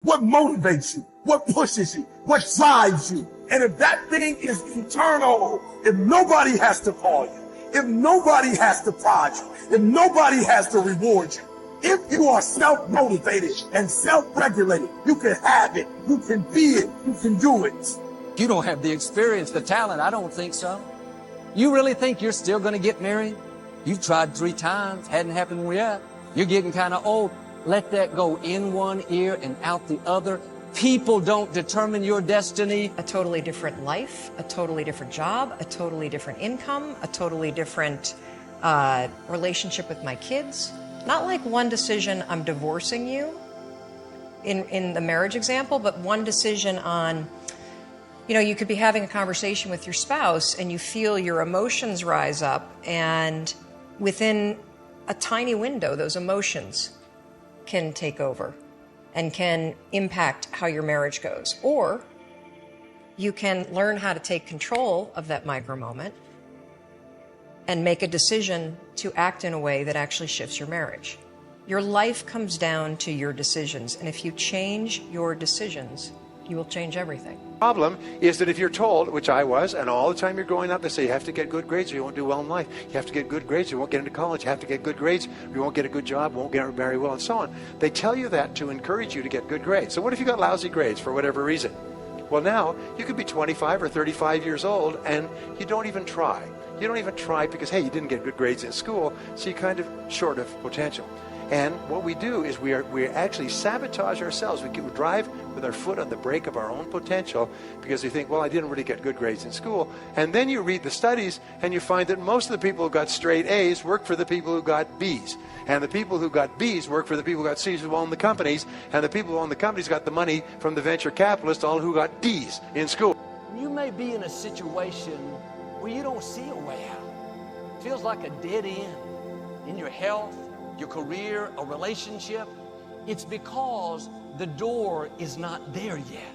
What motivates you? What pushes you? What drives you? And if that thing is internal, if nobody has to call you, if nobody has to prod you, if nobody has to reward you, if you are self-motivated and self-regulated, you can have it, you can be it, you can do it. You don't have the experience, the talent. I don't think so. You really think you're still going to get married? You've tried 3 times, hadn't happened yet. You're getting kind of old. Let that go in one ear and out the other. People don't determine your destiny. A totally different life, a totally different job, a totally different income, a totally different relationship with my kids. Not like one decision, I'm divorcing you in the marriage example, but one decision on, you know, you could be having a conversation with your spouse and you feel your emotions rise up, and within a tiny window, those emotions can take over and can impact how your marriage goes. Or you can learn how to take control of that micro moment and make a decision to act in a way that actually shifts your marriage. Your life comes down to your decisions, and if you change your decisions, you will change everything. The problem is that if you're told, which I was, and all the time you're growing up, they say you have to get good grades or you won't do well in life. You have to get good grades or you won't get into college. You have to get good grades or you won't get a good job, won't get married well, and so on. They tell you that to encourage you to get good grades. So what if you got lousy grades for whatever reason? Well, now you could be 25 or 35 years old and you don't even try. You don't even try because, hey, you didn't get good grades in school, so you're kind of short of potential. And what we do is we actually sabotage ourselves. We drive with our foot on the brake of our own potential because we think, well, I didn't really get good grades in school. And then you read the studies and you find that most of the people who got straight A's work for the people who got B's. And the people who got B's work for the people who got C's who own the companies. And the people who own the companies got the money from the venture capitalists, all who got D's in school. You may be in a situation where you don't see a way out. It feels like a dead end in your health, your career, a relationship. It's because the door is not there yet.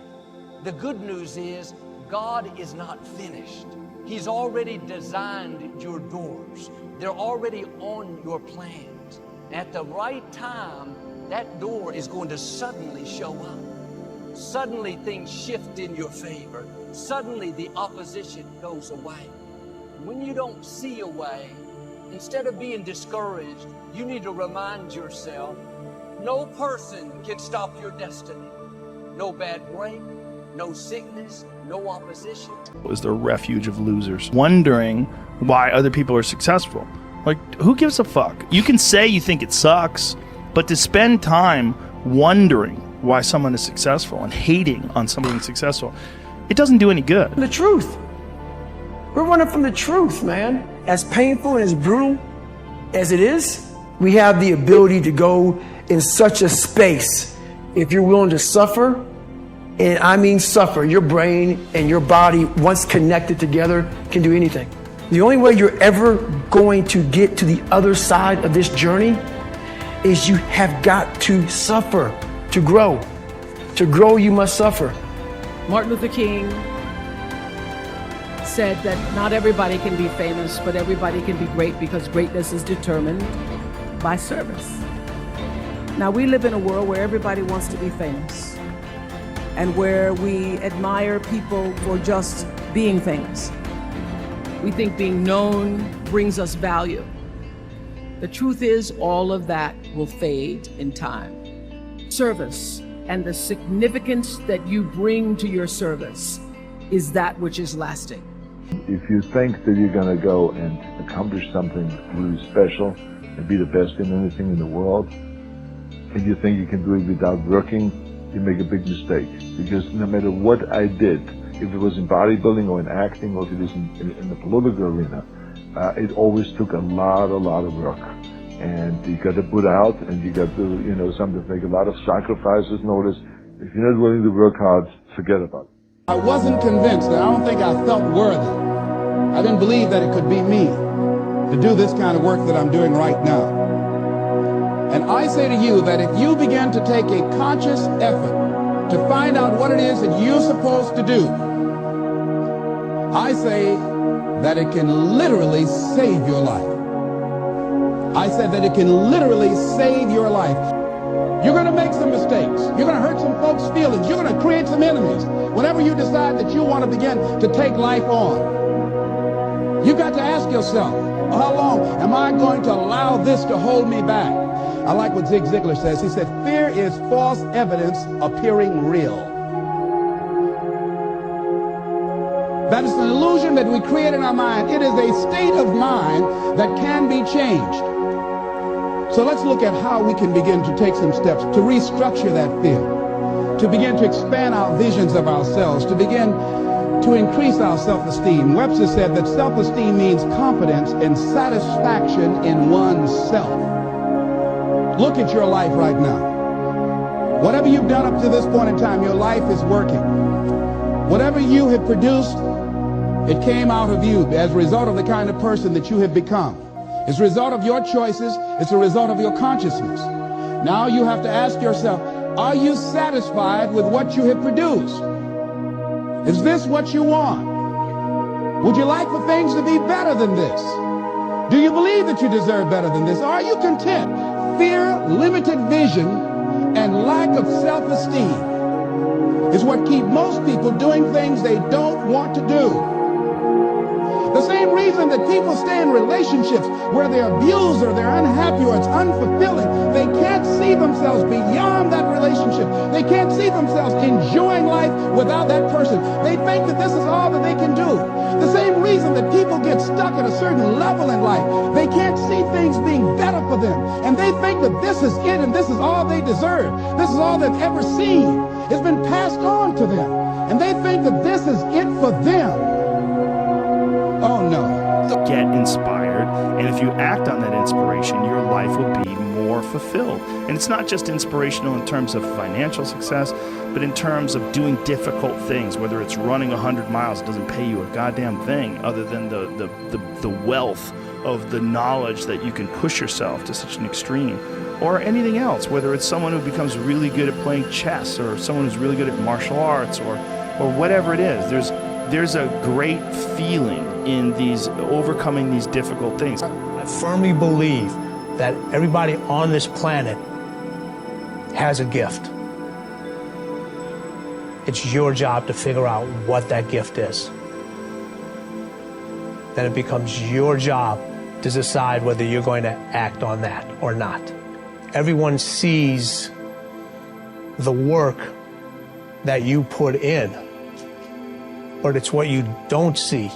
The good news is God is not finished. He's already designed your doors. They're already on your plans. At the right time, that door is going to suddenly show up. Suddenly things shift in your favor. Suddenly the opposition goes away. When you don't see a way, instead of being discouraged, you need to remind yourself, no person can stop your destiny. No bad break, no sickness, no opposition. Is the refuge of losers, wondering why other people are successful. Like, who gives a fuck? You can say you think it sucks, but to spend time wondering why someone is successful and hating on someone who's successful, it doesn't do any good. The truth. We're running from the truth, man. As painful and as brutal as it is, we have the ability to go in such a space if you're willing to suffer, and I mean suffer. Your brain and your body, once connected together, can do anything. The only way you're ever going to get to the other side of this journey is you have got to suffer to grow. To grow, you must suffer. Martin Luther King said that not everybody can be famous, but everybody can be great because greatness is determined by service. Now, we live in a world where everybody wants to be famous and where we admire people for just being famous. We think being known brings us value. The truth is, all of that will fade in time. Service and the significance that you bring to your service is that which is lasting. If you think that you're going to go and accomplish something really special and be the best in anything in the world, and you think you can do it without working, you make a big mistake. Because no matter what I did, if it was in bodybuilding or in acting or if it is in the political arena, it always took a lot of work. And you got to put out, and you got to, sometimes make a lot of sacrifices. Notice, if you're not willing to work hard, forget about it. I wasn't convinced, and I don't think I felt worthy. I didn't believe that it could be me to do this kind of work that I'm doing right now. And I say to you that if you begin to take a conscious effort to find out what it is that you're supposed to do, I say that it can literally save your life. I said that it can literally save your life. You're going to make some mistakes. You're going to hurt some folks' feelings. You're going to create some enemies. Whenever you decide that you want to begin to take life on, you've got to ask yourself, how long am I going to allow this to hold me back? I like what Zig Ziglar says. He said, fear is false evidence appearing real. That is an illusion that we create in our mind. It is a state of mind that can be changed. So let's look at how we can begin to take some steps to restructure that fear, to begin to expand our visions of ourselves, to begin to increase our self-esteem. Webster said that self-esteem means confidence and satisfaction in oneself. Look at your life right now. Whatever you've done up to this point in time, your life is working. Whatever you have produced, it came out of you as a result of the kind of person that you have become. It's a result of your choices. It's a result of your consciousness. Now you have to ask yourself, are you satisfied with what you have produced? Is this what you want? Would you like for things to be better than this? Do you believe that you deserve better than this? Are you content? Fear, limited vision, and lack of self-esteem is what keep most people doing things they don't want to do. The same reason that people stay in relationships where they're abused or they're unhappy or it's unfulfilling, they can't see themselves beyond that relationship. They can't see themselves enjoying life without that person. They think that this is all that they can do. The same reason that people get stuck at a certain level in life, they can't see things being better for them. And they think that this is it and this is all they deserve. This is all they've ever seen. It's been passed on to them. And they think that this is it for them. Oh no. Get inspired, and if you act on that inspiration, your life will be more fulfilled. And it's not just inspirational in terms of financial success, but in terms of doing difficult things, whether it's running 100 miles, it doesn't pay you a goddamn thing other than the wealth of the knowledge that you can push yourself to such an extreme, or anything else, whether it's someone who becomes really good at playing chess or someone who's really good at martial arts or whatever it is. There's a great feeling in these overcoming these difficult things. I firmly believe that everybody on this planet has a gift. It's your job to figure out what that gift is. Then it becomes your job to decide whether you're going to act on that or not. Everyone sees the work that you put in, but it's what you don't see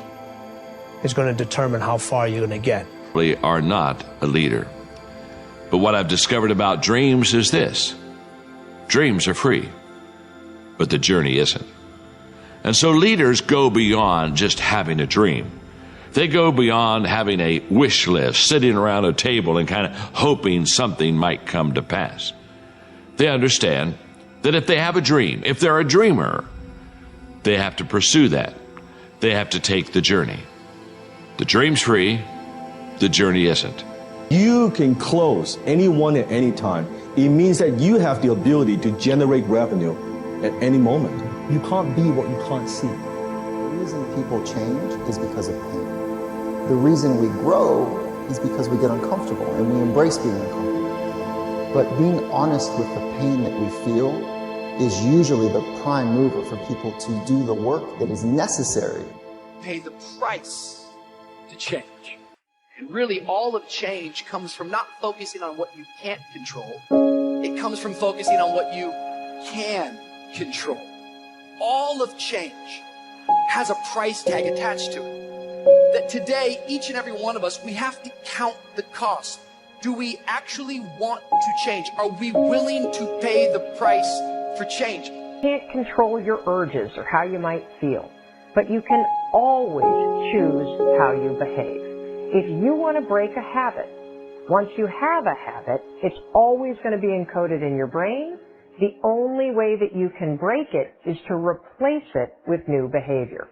is going to determine how far you're going to get. We are not a leader. But what I've discovered about dreams is this. Dreams are free, but the journey isn't. And so leaders go beyond just having a dream. They go beyond having a wish list, sitting around a table and kind of hoping something might come to pass. They understand that if they have a dream, if they're a dreamer, they have to pursue that. They have to take the journey. The dream's free, the journey isn't. You can close anyone at any time. It means that you have the ability to generate revenue at any moment. You can't be what you can't see. The reason people change is because of pain. The reason we grow is because we get uncomfortable and we embrace being uncomfortable. But being honest with the pain that we feel is usually the prime mover for people to do the work that is necessary. Pay the price to change. And really all of change comes from not focusing on what you can't control. It comes from focusing on what you can control. All of change has a price tag attached to it. That today, each and every one of us, we have to count the cost. Do we actually want to change? Are we willing to pay the price for change? You can't control your urges or how you might feel, but you can always choose how you behave. If you want to break a habit, once you have a habit, it's always going to be encoded in your brain. The only way that you can break it is to replace it with new behavior.